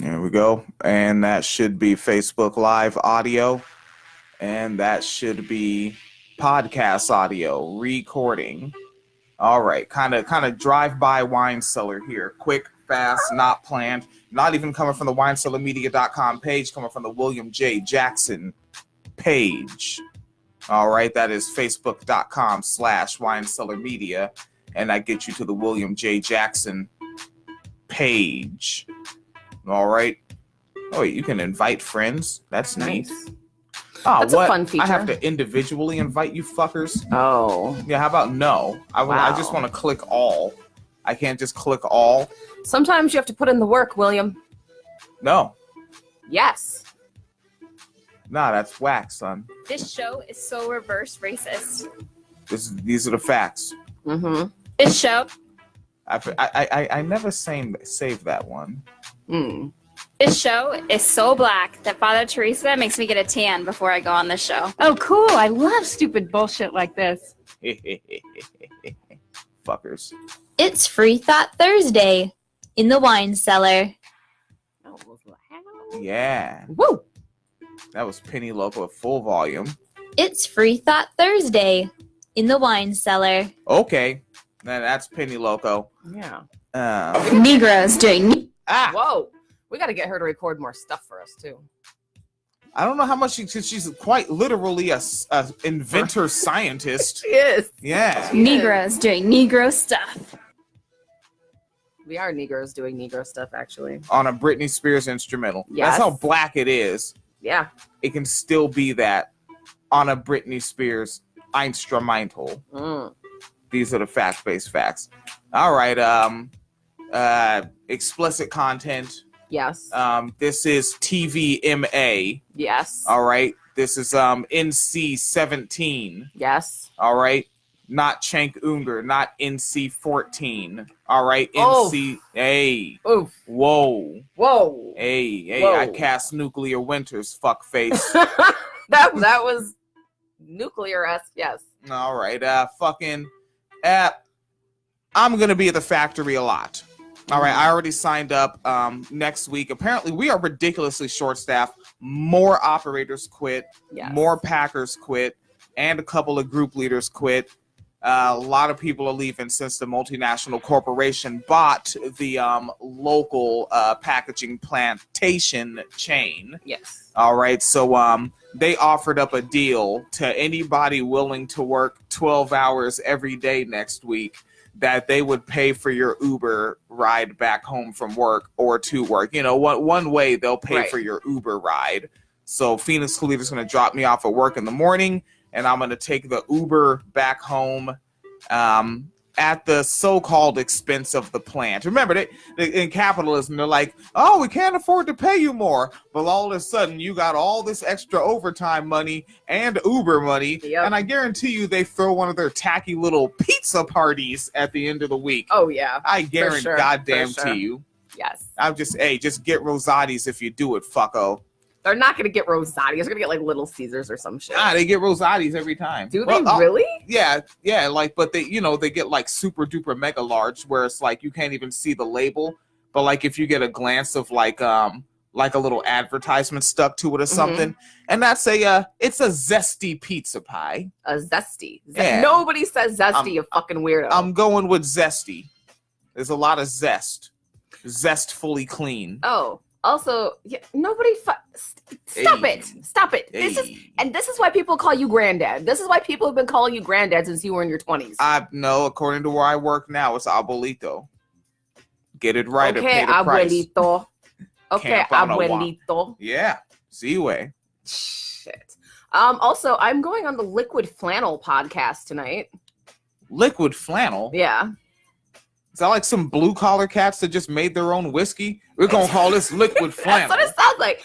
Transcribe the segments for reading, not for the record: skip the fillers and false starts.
There we go. And that should be Facebook Live audio. And that should be podcast audio recording. All right. Kind of drive-by Wine Cellar here. Quick, fast, not planned. Not even coming from the winecellarmedia.com page, coming from the William J. Jackson page. All right. That is facebook.com/winecellarmedia. And that gets you to the William J. Jackson page. All right. Oh, you can invite friends. That's neat. Oh, that's a fun feature. I have to individually invite you fuckers? Oh. Yeah, how about no? I just want to click all. I can't just click all. Sometimes you have to put in the work, William. No. Yes. Nah, that's whack, son. This show is so reverse racist. These are the facts. Mm-hmm. This show. I never saved that one. Mm. This show is so black that Father Teresa makes me get a tan before I go on this show. Oh, cool. I love stupid bullshit like this. Fuckers. It's Free Thought Thursday in the Wine Cellar. Oh, wow. Yeah. Woo! That was Penny Loco at full volume. It's Free Thought Thursday in the Wine Cellar. Okay. That's Penny Loco. Yeah. Negroes doing... Whoa. We got to get her to record more stuff for us, too. I don't know how much she's quite literally a inventor scientist. She is. Yeah. Negroes doing Negro stuff. We are Negroes doing Negro stuff, actually. On a Britney Spears instrumental. Yes. That's how black it is. Yeah. It can still be that on a Britney Spears instrumental. Mm. These are the fact-based facts. All right. Explicit content. Yes. This is TVMA. Yes. All right. This is NC-17. Yes. All right. Not Chank Unger, not NC-14. All right. Oof. NC. Hey. Oof. Whoa. Whoa. Hey. Whoa. I cast Nuclear Winters, fuckface. that was nuclear-esque, yes. All right. I'm going to be at the factory a lot. All right. I already signed up next week. Apparently, we are ridiculously short-staffed. More operators quit. Yes. More packers quit. And a couple of group leaders quit. A lot of people are leaving since the multinational corporation bought the local packaging plantation chain. Yes. All right. So they offered up a deal to anybody willing to work 12 hours every day next week that they would pay for your Uber ride back home from work or to work. You know, one way they'll pay for your Uber ride. So Phoenix Leader's going to drop me off at work in the morning, and I'm going to take the Uber back home at the so-called expense of the plant. Remember, in capitalism, they're like, oh, we can't afford to pay you more. But all of a sudden, you got all this extra overtime money and Uber money. Yep. And I guarantee you they throw one of their tacky little pizza parties at the end of the week. Oh, yeah. I guarantee to you. Yes. I'm just get Rosati's if you do it, fucko. They're not going to get Rosati. They're going to get like Little Caesars or some shit. They get Rosati's every time. Do they really? Yeah. Like, but they get like super duper mega large where it's like you can't even see the label. But like if you get a glance of like a little advertisement stuck to it or something, and that's it's a zesty pizza pie. A zesty. Yeah. Nobody says zesty, you fucking weirdo. I'm going with zesty. There's a lot of zest. Zestfully clean. Oh. Also, yeah, nobody. Stop it! Stop it! Hey. This is why people call you granddad. This is why people have been calling you granddad since you were in your 20s. No, according to where I work now, it's abuelito. Get it right. Okay, or pay the abuelito. Price. Okay, abuelito. Yeah, see way. Shit. Also, I'm going on the Liquid Flannel podcast tonight. Liquid Flannel. Yeah. Is that like some blue collar cats that just made their own whiskey? We're gonna call this Liquid Flannel. That's what it sounds like.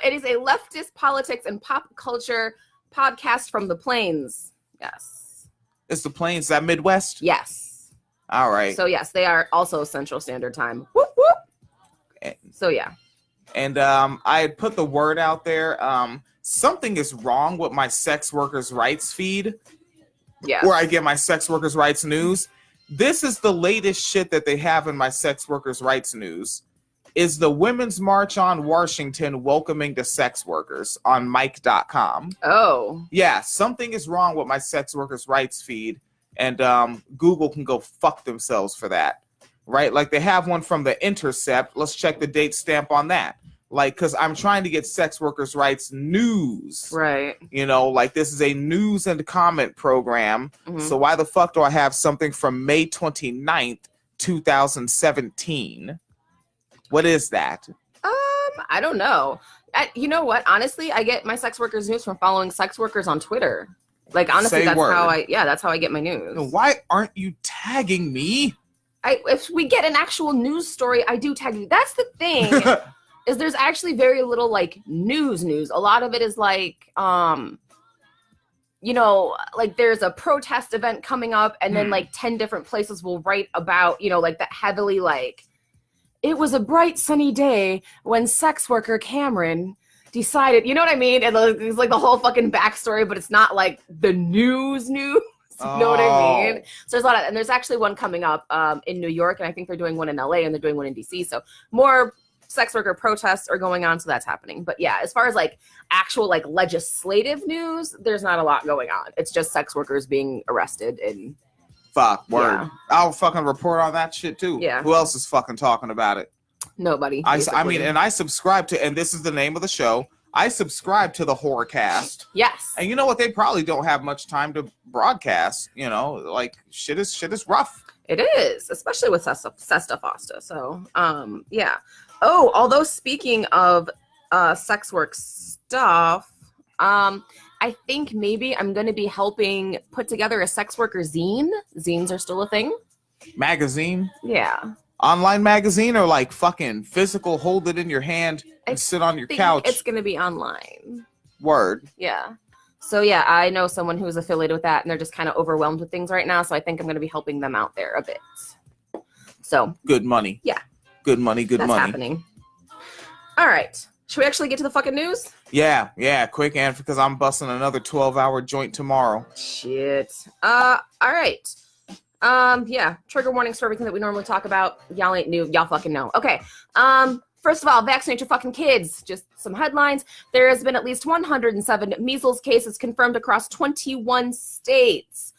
It is a leftist politics and pop culture podcast from the Plains. Yes. It's the Plains, is that Midwest? Yes. All right. So yes, they are also Central Standard Time. Whoop whoop. So yeah. And I had put the word out there. Something is wrong with my sex workers' rights feed. Yeah. Where I get my sex workers' rights news. This is the latest shit that they have in my sex workers' rights news. is the Women's March on Washington welcoming the sex workers on Mike.com. Oh. Yeah, something is wrong with my sex workers' rights feed, and Google can go fuck themselves for that, right? Like they have one from The Intercept. Let's check the date stamp on that. Like, because I'm trying to get sex workers' rights news. Right. You know, like this is a news and comment program. Mhm. So why the fuck do I have something from May 29th, 2017? What is that? I don't know. You know what? Honestly, I get my sex workers news from following sex workers on Twitter. Like honestly, Say that's word. that's how I get my news. Why aren't you tagging me? If we get an actual news story, I do tag you. That's the thing. Is there's actually very little like news. A lot of it is like you know, like there's a protest event coming up and then like 10 different places will write about, you know, like that heavily like it was a bright sunny day when sex worker Cameron decided, you know what I mean? And it's like the whole fucking backstory, but it's not like the news. You know what I mean? So there's a lot of, and there's actually one coming up in New York, and I think they're doing one in LA and they're doing one in DC. So more sex worker protests are going on, so that's happening. But yeah, as far as like actual like legislative news, there's not a lot going on. It's just sex workers being arrested and Fuck, word. Yeah. I'll fucking report on that shit too. Yeah. Who else is fucking talking about it? nobody. I basically. mean, and I subscribe to, and this is the name of the show, I subscribe to the Horrorcast. Yes. And you know what? They probably don't have much time to broadcast. You know, like shit is rough. It is, especially with Sesta Fosta. So, yeah. Oh, although speaking of sex work stuff, I think maybe I'm going to be helping put together a sex worker zine. Zines are still a thing. Magazine? Yeah. Online magazine or like fucking physical, hold it in your hand and sit on your couch? It's going to be online. Word. Yeah. So, yeah, I know someone who's affiliated with that, and they're just kind of overwhelmed with things right now. So I think I'm going to be helping them out there a bit. So. Good money. Yeah. Good money, good That's money. happening. All right. Should we actually get to the fucking news? Yeah, quick answer because I'm busting another 12-hour joint tomorrow. Shit. All right. Yeah, trigger warnings for everything that we normally talk about. Y'all ain't new. Y'all fucking know. Okay. First of all, vaccinate your fucking kids. Just some headlines. There has been at least 107 measles cases confirmed across 21 states,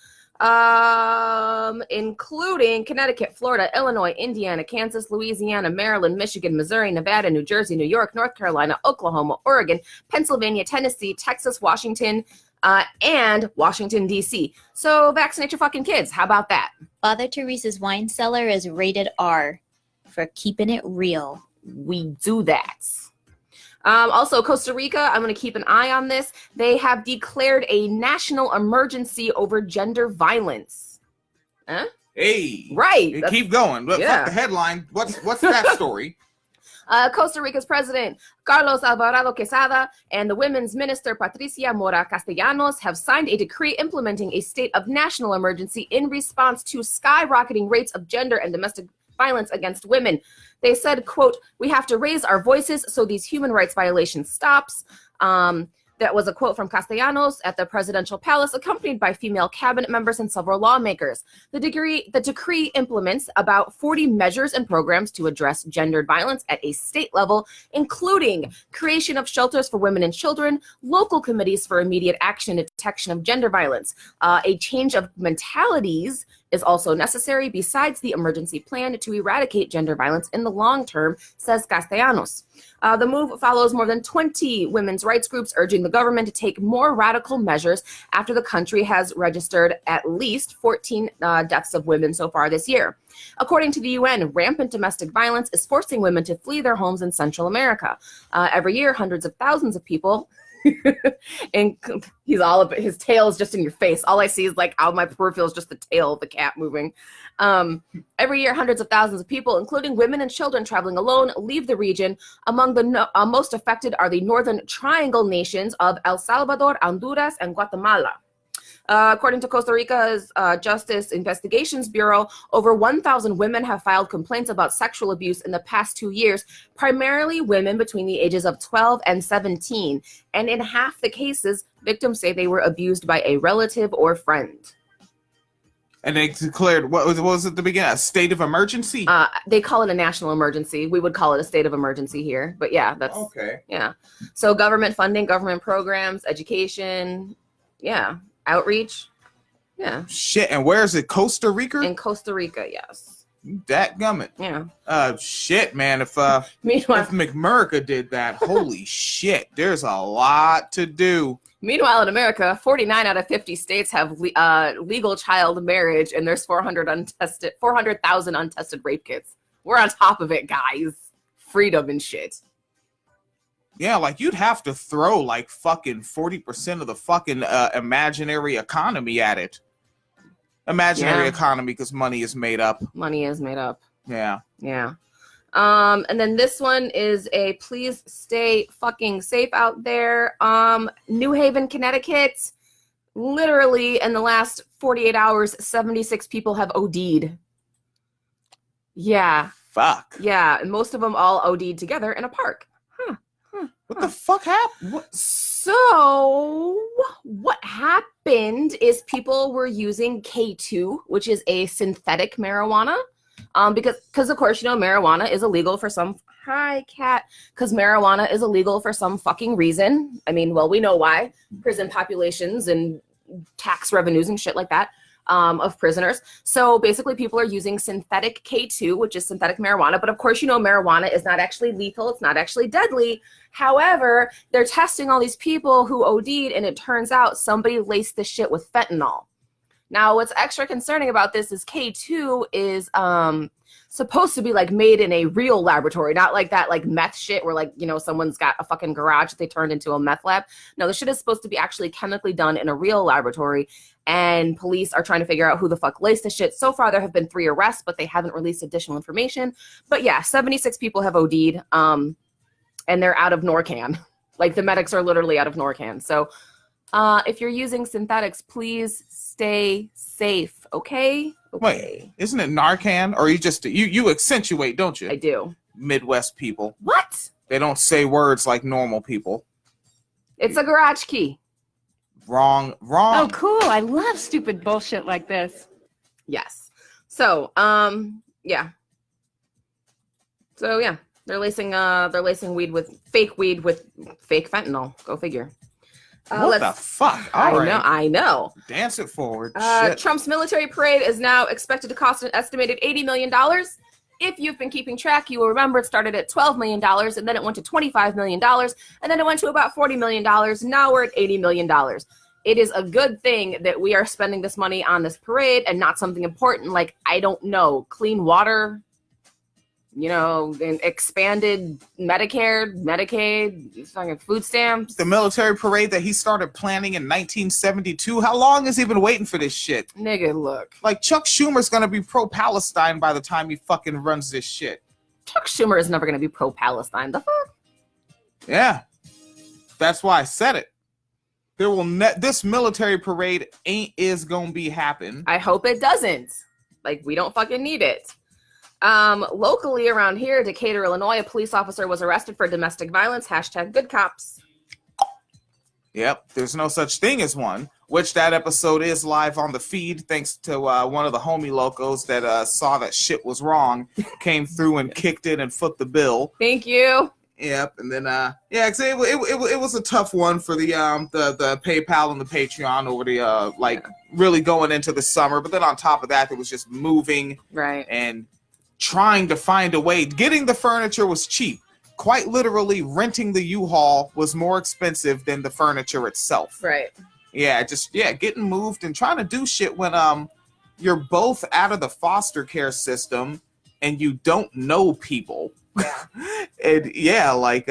including Connecticut, Florida, Illinois, Indiana, Kansas, Louisiana, Maryland, Michigan, Missouri, Nevada, New Jersey, New York, North Carolina, Oklahoma, Oregon, Pennsylvania, Tennessee, Texas, Washington, and Washington, D.C. So vaccinate your fucking kids. How about that? Father Teresa's Wine Cellar is rated R for keeping it real. We do that. Also, Costa Rica, I'm going to keep an eye on this. They have declared a national emergency over gender violence. Huh? Hey. Right. Keep going. But Yeah. fuck the headline. What's that story? Costa Rica's president, Carlos Alvarado Quesada, and the women's minister, Patricia Mora Castellanos, have signed a decree implementing a state of national emergency in response to skyrocketing rates of gender and domestic violence against women. They said, quote, "We have to raise our voices so these human rights violations stops." That was a quote from Castellanos at the presidential palace, accompanied by female cabinet members and several lawmakers. The decree implements about 40 measures and programs to address gendered violence at a state level, including creation of shelters for women and children, local committees for immediate action and detection of gender violence. A change of mentalities is also necessary besides the emergency plan to eradicate gender violence in the long term, says Castellanos. The move follows more than 20 women's rights groups urging the government to take more radical measures after the country has registered at least 14 deaths of women so far this year. According to the UN, rampant domestic violence is forcing women to flee their homes in Central America. Every year, hundreds of thousands of people and his tail is just in your face. All I see is like out my peripheral is just the tail of the cat moving. Every year, hundreds of thousands of people, including women and children traveling alone, leave the region. Among the most affected are the Northern Triangle nations of El Salvador, Honduras, and Guatemala. According to Costa Rica's Justice Investigations Bureau, over 1,000 women have filed complaints about sexual abuse in the past 2 years, primarily women between the ages of 12 and 17. And in half the cases, victims say they were abused by a relative or friend. And they declared, what was it at the beginning? A state of emergency? They call it a national emergency. We would call it a state of emergency here. But yeah, that's okay. Yeah. So government funding, government programs, education, yeah, outreach. Yeah. Shit, and where is it? Costa Rica? In Costa Rica, yes. Dadgummit. Yeah. Shit, man. If Meanwhile, McMurica did that, holy shit, there's a lot to do. Meanwhile, in America, 49 out of 50 states have legal child marriage, and there's 400,000 untested rape kits. We're on top of it, guys. Freedom and shit. Yeah, like you'd have to throw like fucking 40% of the fucking imaginary economy at it. Imaginary economy, because money is made up. Money is made up. Yeah. Yeah. And then this one is a please stay fucking safe out there. New Haven, Connecticut. Literally in the last 48 hours, 76 people have OD'd. Yeah. Fuck. Yeah. And most of them all OD'd together in a park. What the fuck happened? So what happened is people were using K2, which is a synthetic marijuana. Because of course, you know, marijuana is illegal for some because marijuana is illegal for some fucking reason. I mean, well, we know why. Prison populations and tax revenues and shit like that of prisoners. So basically people are using synthetic K2, which is synthetic marijuana. But of course, you know, marijuana is not actually lethal. It's not actually deadly. However, they're testing all these people who OD'd, and it turns out somebody laced this shit with fentanyl. Now, what's extra concerning about this is K2 is supposed to be like made in a real laboratory, not like that like meth shit where like, you know, someone's got a fucking garage that they turned into a meth lab. No, the shit is supposed to be actually chemically done in a real laboratory, and police are trying to figure out who the fuck laced the shit. So far, there have been 3 arrests, but they haven't released additional information. But yeah, 76 people have OD'd, and they're out of Narcan. Like the medics are literally out of Narcan. So if you're using synthetics, please stay safe, okay? Wait, isn't it Narcan? Or you accentuate, don't you? I do. Midwest people. What? They don't say words like normal people. It's a garage key. Wrong. Oh, cool. I love stupid bullshit like this. Yes. So, yeah. So, yeah. They're lacing weed with fake fentanyl. Go figure. What the fuck? I know. Dance it forward. Trump's military parade is now expected to cost an estimated $80 million. If you've been keeping track, you will remember it started at $12 million, and then it went to $25 million, and then it went to about $40 million. Now we're at $80 million. It is a good thing that we are spending this money on this parade and not something important like, I don't know, clean water, you know, expanded Medicare, Medicaid, fucking food stamps. The military parade that he started planning in 1972. How long has he been waiting for this shit? Nigga, look. Like, Chuck Schumer's gonna be pro-Palestine by the time he fucking runs this shit. Chuck Schumer is never gonna be pro-Palestine. The fuck? Yeah. That's why I said it. This military parade is gonna be happen. I hope it doesn't. Like, we don't fucking need it. Locally around here, Decatur, Illinois, a police officer was arrested for domestic violence. #good cops. Yep, there's no such thing as one, which that episode is live on the feed thanks to one of the homie locos that saw that shit was wrong, came through and kicked it and foot the bill. Thank you. Yep, and then yeah, cause it was a tough one for the PayPal and the Patreon over the really going into the summer, but then on top of that, it was just moving and trying to find a way. Getting the furniture was cheap. Quite literally, renting the U-Haul was more expensive than the furniture itself. Right. Yeah, getting moved and trying to do shit when you're both out of the foster care system and you don't know people. Yeah. And yeah, like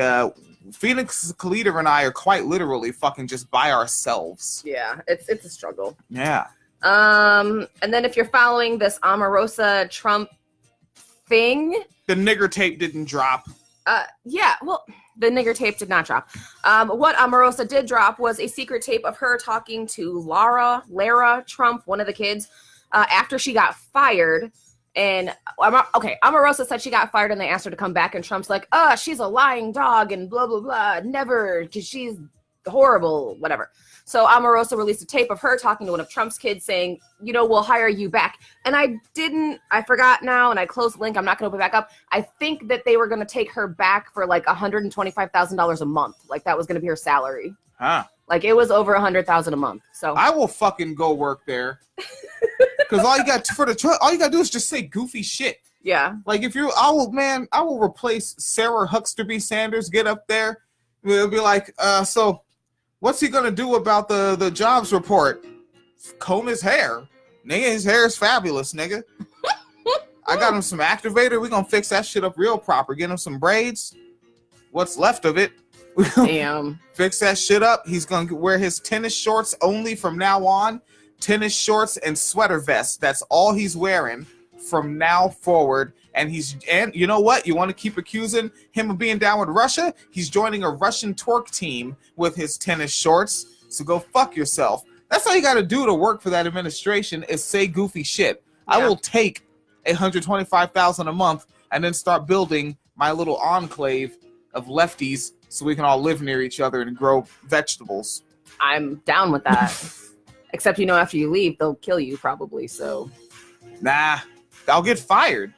Phoenix Kalita and I are quite literally fucking just by ourselves. Yeah, it's a struggle. Yeah. And then if you're following this Omarosa Trump thing, the nigger tape didn't drop. Yeah, well, the nigger tape did not drop. What Omarosa did drop was a secret tape of her talking to Lara Trump, one of the kids, after she got fired. And Omarosa said she got fired and they asked her to come back, and Trump's like, she's a lying dog and blah blah blah, never, because she's horrible, whatever. So Omarosa released a tape of her talking to one of Trump's kids saying, we'll hire you back. And I forgot now, and I closed the link. I'm not going to put it back up. I think that they were going to take her back for like $125,000 a month. Like that was going to be her salary. Huh. Like it was over $100,000 a month. So I will fucking go work there. Because all you got to do is just say goofy shit. Yeah. Like I will replace Sarah Hucksterby Sanders, get up there. It'll be like, so what's he gonna do about the jobs report? Comb his hair. Nigga, his hair is fabulous, nigga. I got him some activator. We're gonna fix that shit up real proper. Get him some braids. What's left of it. Damn. Fix that shit up. He's gonna wear his tennis shorts only from now on. Tennis shorts and sweater vest. That's all he's wearing from now forward. And you know what? You want to keep accusing him of being down with Russia? He's joining a Russian twerk team with his tennis shorts. So go fuck yourself. That's all you got to do to work for that administration is say goofy shit. Yeah. I will take $125,000 a month and then start building my little enclave of lefties so we can all live near each other and grow vegetables. I'm down with that. Except, after you leave, they'll kill you probably. So, nah, I'll get fired.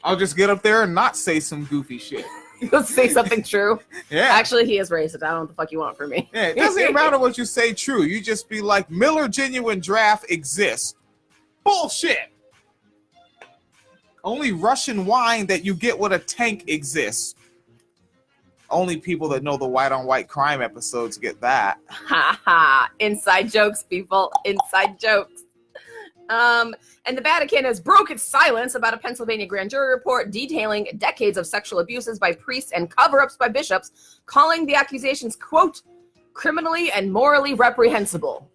I'll just get up there and not say some goofy shit. You'll say something true. Yeah. Actually, he is racist. I don't know what the fuck you want from me. Yeah, it doesn't even matter what you say true. You just be like, Miller Genuine Draft exists. Bullshit. Only Russian wine that you get with a tank exists. Only people that know the white on white crime episodes get that. Ha ha. Inside jokes, people. Inside jokes. And the Vatican has broken silence about a Pennsylvania grand jury report detailing decades of sexual abuses by priests and cover-ups by bishops, calling the accusations, quote, criminally and morally reprehensible.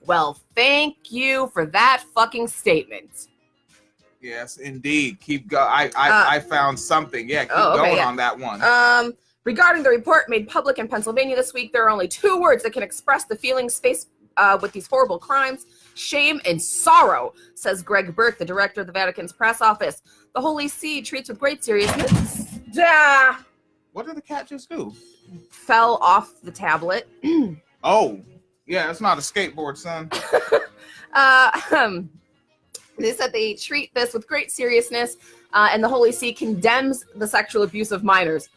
Well, thank you for that fucking statement. Yes, indeed. Keep going. I found something. Yeah, keep going on that one. Regarding the report made public in Pennsylvania this week, there are only two words that can express the feelings faced with these horrible crimes: shame and sorrow, says Greg Burke, the director of the Vatican's press office. The Holy See treats with great seriousness. What did the cat just do? Fell off the tablet. Oh, yeah, it's not a skateboard, son. They said they treat this with great seriousness, and the Holy See condemns the sexual abuse of minors.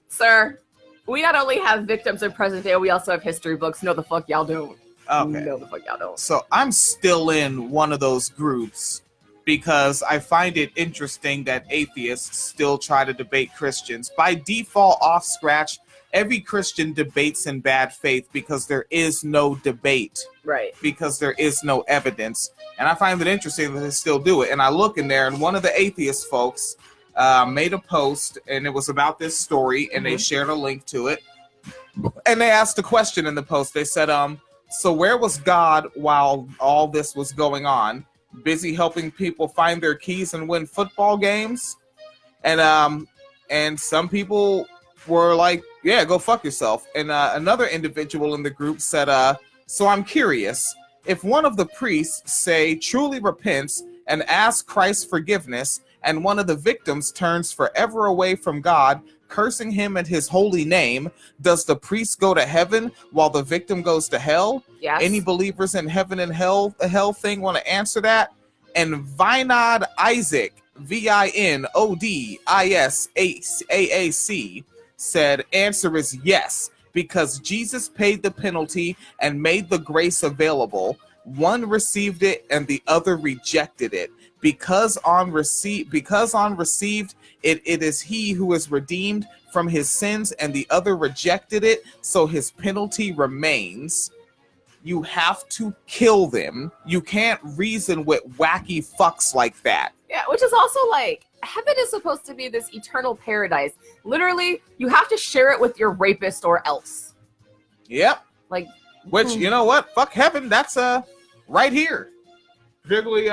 Sir, we not only have victims in present day, we also have history books. No, the fuck y'all don't. Okay. No, the fuck y'all don't. So I'm still in one of those groups because I find it interesting that atheists still try to debate Christians. By default, off scratch, every Christian debates in bad faith because there is no debate. Right. Because there is no evidence. And I find it interesting that they still do it. And I look in there, and one of the atheist folks made a post, and it was about this story, and they shared a link to it. And they asked a question in the post. They said, so where was God while all this was going on? Busy helping people find their keys and win football games? And some people were like, yeah, go fuck yourself. And another individual in the group said, so I'm curious, if one of the priests, say, truly repents and asks Christ's forgiveness, and one of the victims turns forever away from God, cursing him and his holy name, does the priest go to heaven while the victim goes to hell? Yes. Any believers in heaven and hell, the hell thing, want to answer that? And Vinod Isaac, VINODISAAC, said, answer is yes, because Jesus paid the penalty and made the grace available. One received it and the other rejected it. Because on received, it is he who is redeemed from his sins, and the other rejected it, so his penalty remains. You have to kill them. You can't reason with wacky fucks like that. Yeah, which is also like, heaven is supposed to be this eternal paradise. Literally, you have to share it with your rapist or else. Yep. Like, which, you know what? Fuck heaven. That's right here. Particularly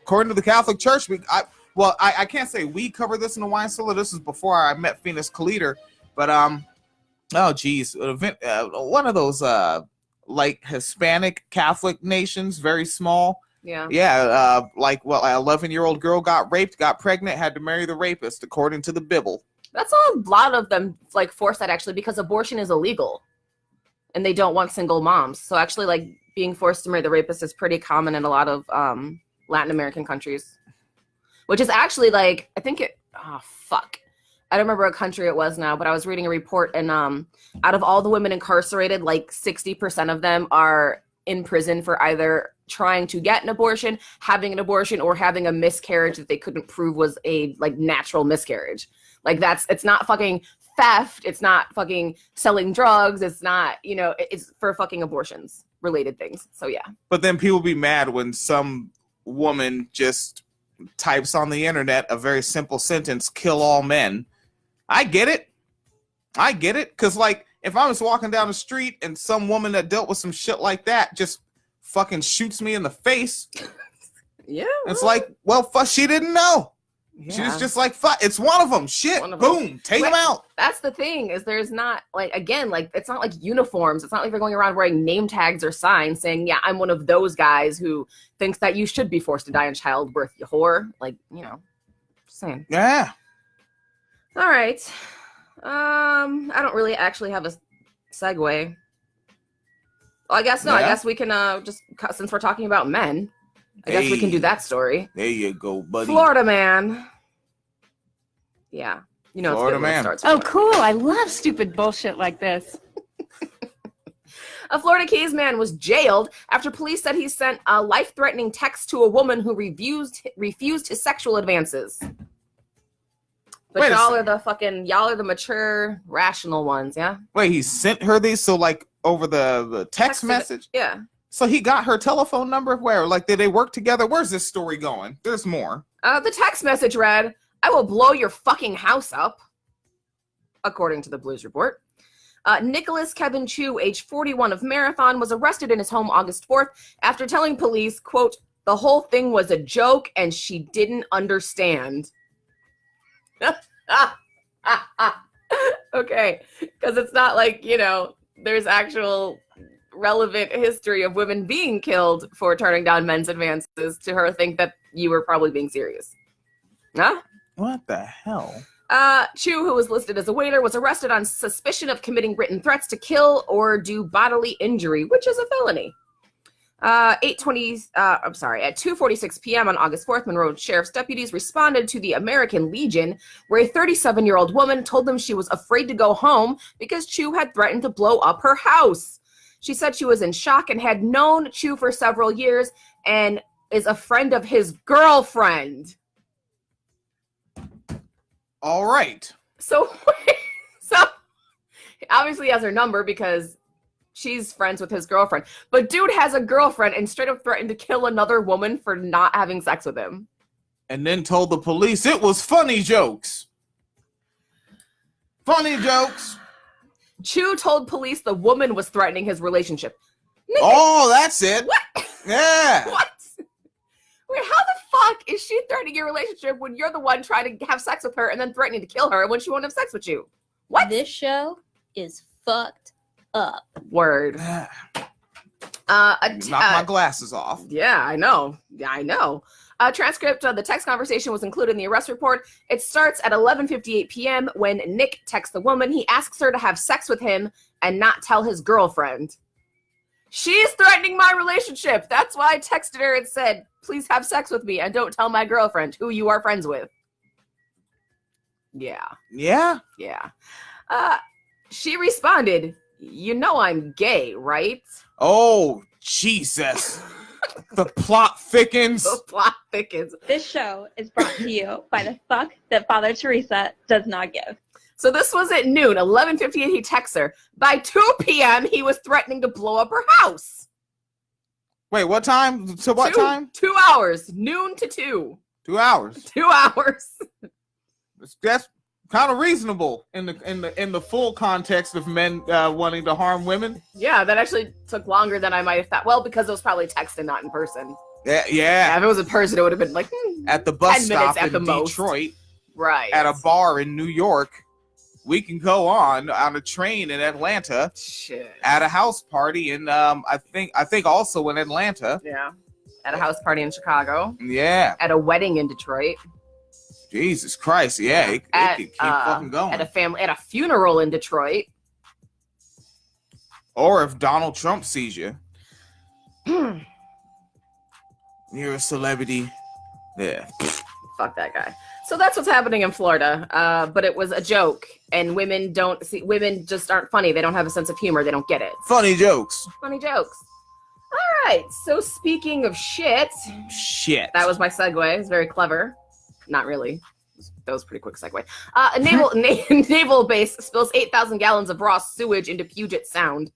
according to the Catholic Church. I can't say we cover this in the Wine Cellar. This is before I met Phoenix Kaliter. But oh geez, one of those like Hispanic Catholic nations, very small. Yeah. Yeah, like, well, an 11-year-old girl got raped, got pregnant, had to marry the rapist, according to the Bible. That's a lot of them like force that actually because abortion is illegal and they don't want single moms. So actually like being forced to marry the rapist is pretty common in a lot of Latin American countries, which is actually like, I think it, oh, fuck. I don't remember what country it was now, but I was reading a report and out of all the women incarcerated, like 60% of them are in prison for either trying to get an abortion, having an abortion, or having a miscarriage that they couldn't prove was a like natural miscarriage. Like it's not fucking theft. It's not fucking selling drugs. It's not, you know, it's for fucking abortions related things. So yeah. But then people be mad when some woman just types on the internet a very simple sentence, kill all men. I get it. Because like if I was walking down the street and some woman that dealt with some shit like that just fucking shoots me in the face. Yeah. It's like, well, fuck, she didn't know. Yeah. She was just like, fuck, it's one of them. Shit, boom, take them out. That's the thing is there's not like, again, like it's not like uniforms. It's not like they're going around wearing name tags or signs saying, yeah, I'm one of those guys who thinks that you should be forced to die in childbirth, you whore. Like, you know, just saying. Yeah. All right. I don't really actually have a segue. Well, I guess no. Yeah. I guess we can just since we're talking about men, I guess we can do that story. There you go, buddy. Florida man. Yeah, you know, Florida man. Oh, cool! I love stupid bullshit like this. A Florida Keys man was jailed after police said he sent a life-threatening text to a woman who refused his sexual advances. But y'all are the mature, rational ones, yeah? Wait, he sent her these? So, like, over the text message? Yeah. So he got her telephone number? Where? Like, did they work together? Where's this story going? There's more. The text message read, I will blow your fucking house up, according to the Blues Report. Nicholas Kevin Chu, age 41 of Marathon, was arrested in his home August 4th after telling police, quote, the whole thing was a joke and she didn't understand. Okay, because it's not like, you know, there's actual relevant history of women being killed for turning down men's advances to her think that you were probably being serious. Huh? What the hell? Chu, who was listed as a waiter, was arrested on suspicion of committing written threats to kill or do bodily injury, which is a felony. At 2:46 p.m. on August 4th, Monroe Sheriff's deputies responded to the American Legion, where a 37-year-old woman told them she was afraid to go home because Chu had threatened to blow up her house. She said she was in shock and had known Chu for several years and is a friend of his girlfriend. All right. So obviously he has her number because she's friends with his girlfriend. But dude has a girlfriend and straight up threatened to kill another woman for not having sex with him. And then told the police it was funny jokes. Funny jokes. Chu told police the woman was threatening his relationship. Nigga, oh, that's it. What? Yeah. What? Wait, how the fuck is she threatening your relationship when you're the one trying to have sex with her and then threatening to kill her when she won't have sex with you? What? This show is fucked up. Word. Knock my glasses off. Yeah, I know. A transcript of the text conversation was included in the arrest report. It starts at 11:58 p.m. when Nick texts the woman. He asks her to have sex with him and not tell his girlfriend. She's threatening my relationship. That's why I texted her and said, please have sex with me and don't tell my girlfriend who you are friends with. Yeah. Yeah? Yeah. She responded, you know I'm gay, right? Oh, Jesus. The plot thickens. The plot thickens. This show is brought to you by the fuck that Father Teresa does not give. So this was at noon, 11:58, he texts her. By 2 p.m., he was threatening to blow up her house. Wait, what time? To what time? 2 hours. Noon to 2. 2 hours. 2 hours. That's kind of reasonable in the full context of men wanting to harm women. Yeah, that actually took longer than I might have thought. Well, because it was probably texting, not in person. Yeah. If it was in person, it would have been like at the bus 10 minutes stop at the in most. Detroit. Right. At a bar in New York. We can go on a train in Atlanta. Shit. At a house party in I think also in Atlanta. Yeah. At a house party in Chicago. Yeah. At a wedding in Detroit. Jesus Christ, yeah, it could keep fucking going. At a funeral in Detroit. Or if Donald Trump sees you. You're a celebrity. Yeah. Fuck that guy. So that's what's happening in Florida. But it was a joke, and women just aren't funny. They don't have a sense of humor. They don't get it. Funny jokes. Funny jokes. All right. So speaking of shit. That was my segue. It's very clever. Not really. That was a pretty quick segue. A naval base spills 8,000 gallons of raw sewage into Puget Sound.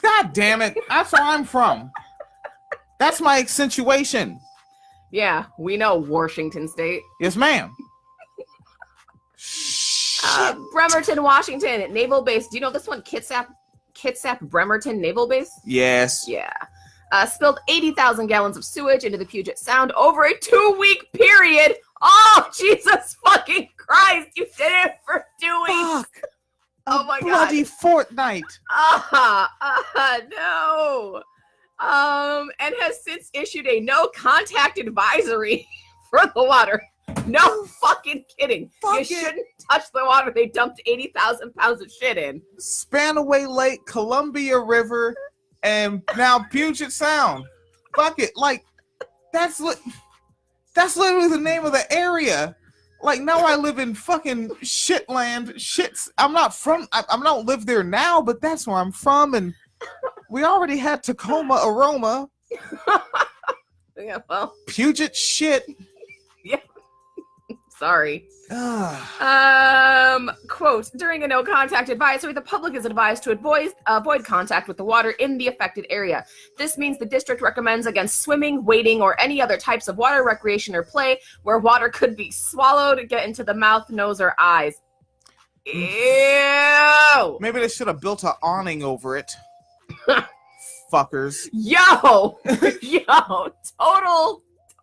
God damn it. That's where I'm from. That's my accentuation. Yeah, we know Washington State. Yes, ma'am. Bremerton, Washington, naval base. Do you know this one? Kitsap Bremerton Naval Base? Yes. Yeah. Spilled 80,000 gallons of sewage into the Puget Sound over a 2-week period. Oh, Jesus fucking Christ. You did it for 2 weeks. Fuck. Oh my God. Bloody fortnight. No. And has since issued a no contact advisory for the water. No fucking kidding. You shouldn't touch the water they dumped 80,000 pounds of shit in. Spanaway Lake, Columbia River, and now Puget Sound. Fuck it. Like, that's literally the name of the area. Like, now I live in fucking shitland. I don't live there now, but that's where I'm from, and we already had Tacoma aroma. Yeah, well. Puget shit. Yeah. Sorry. Quote, during a no contact advisory, the public is advised to avoid contact with the water in the affected area. This means the district recommends against swimming, wading, or any other types of water recreation or play where water could be swallowed, get into the mouth, nose, or eyes. Ew! Maybe they should have built an awning over it. Fuckers. Yo!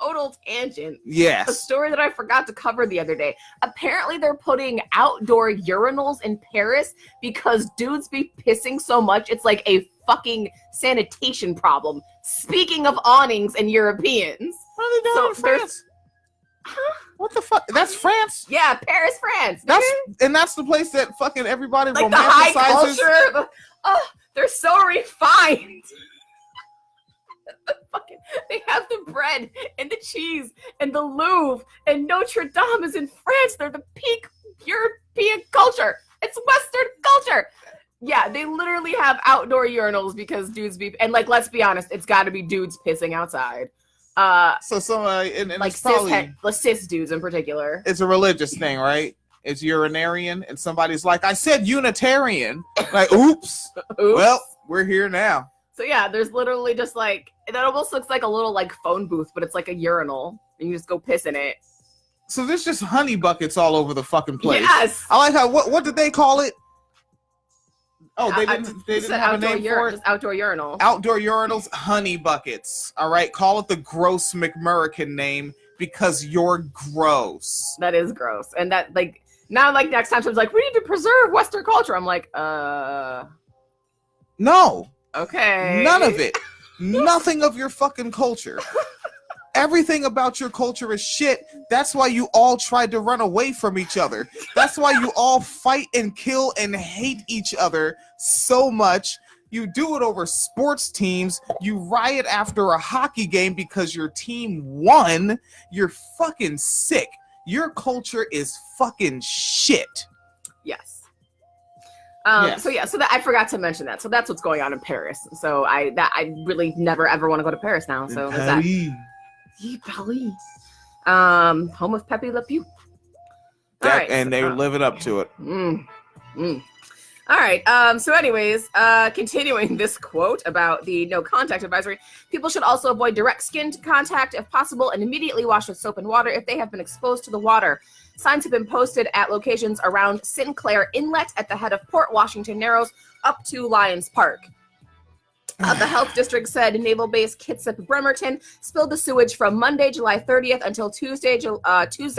Total tangent. Yes. A story that I forgot to cover the other day. Apparently they're putting outdoor urinals in Paris because dudes be pissing so much it's like a fucking sanitation problem. Speaking of awnings and Europeans. What are they doing in France? Huh? What the fuck? That's France? Yeah, Paris, France. That's the place that fucking everybody like the high romanticizes. culture. They're so refined. They have the bread and the cheese and the Louvre, and Notre Dame is in France. They're the peak European culture. It's Western culture. Yeah, they literally have outdoor urinals because dudes be, and like, let's be honest, it's got to be dudes pissing outside. So somebody, and like it's probably cis dudes in particular. It's a religious thing, right? It's urinarian, and somebody's like, I said Unitarian. Like, oops. Well, we're here now. So yeah, there's literally just like, it almost looks like a little like phone booth, but it's like a urinal, and you just go piss in it. So there's just honey buckets all over the fucking place. Yes. I like how what did they call it? Oh, they didn't have a name for it. Just outdoor urinal. Outdoor urinals, honey buckets. All right, call it the gross McMurrican name because you're gross. That is gross, and that like now like next time someone's like, we need to preserve Western culture. I'm like, no. Okay. None of it. Nothing of your fucking culture. Everything about your culture is shit. That's why you all tried to run away from each other. That's why you all fight and kill and hate each other so much. You do it over sports teams. You riot after a hockey game because your team won. You're fucking sick. Your culture is fucking shit. Yes. Yes. So that I forgot to mention that. So that's what's going on in Paris. So I really never ever want to go to Paris now. So there's that. Paris. Home of Pepe Le Pew. All right, and they were living up to it. All right. So anyways, continuing this quote about the no contact advisory, people should also avoid direct skin contact if possible and immediately wash with soap and water if they have been exposed to the water. Signs have been posted at locations around Sinclair Inlet at the head of Port Washington Narrows up to Lions Park. The health district said Naval Base Kitsap Bremerton spilled the sewage from Monday, July 30th until Tuesday,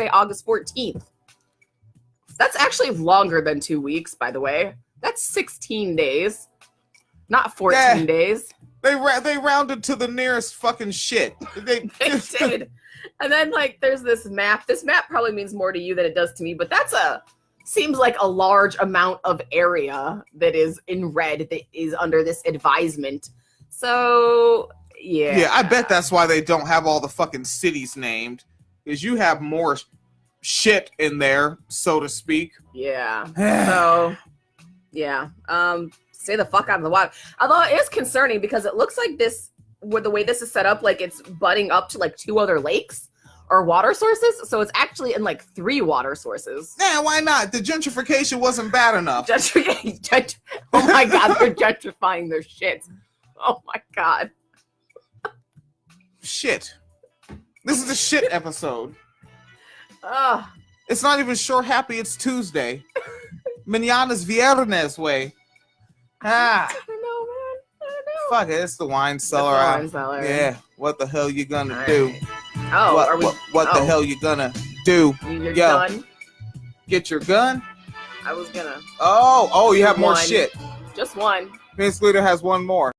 August 14th. That's actually longer than 2 weeks, by the way. That's 16 days, not 14 days. They rounded to the nearest fucking shit. They did. And then like there's this map. This map probably means more to you than it does to me, but seems like a large amount of area that is in red that is under this advisement. So yeah. Yeah, I bet that's why they don't have all the fucking cities named. Because you have more shit in there, so to speak. Yeah. So yeah. Stay the fuck out of the water. Although it is concerning because it looks like this, with the way this is set up, like it's butting up to like 2 other lakes or water sources. So it's actually in like 3 water sources. Yeah, why not? The gentrification wasn't bad enough. Oh my god, they're gentrifying their shit. Oh my god. Shit. This is a shit episode. Ugh. It's not even sure happy it's Tuesday. Mañana's viernes, way. I don't know, man. I don't know. Fuck it, it's the Wine Cellar. Wine Cellar. Yeah, what the hell you gonna All do? right. Oh, what are we? what the hell you gonna do? You're Yo. done? Get your gun? I was gonna. Oh, you have more One. shit. Just one. Vince Leader has one more.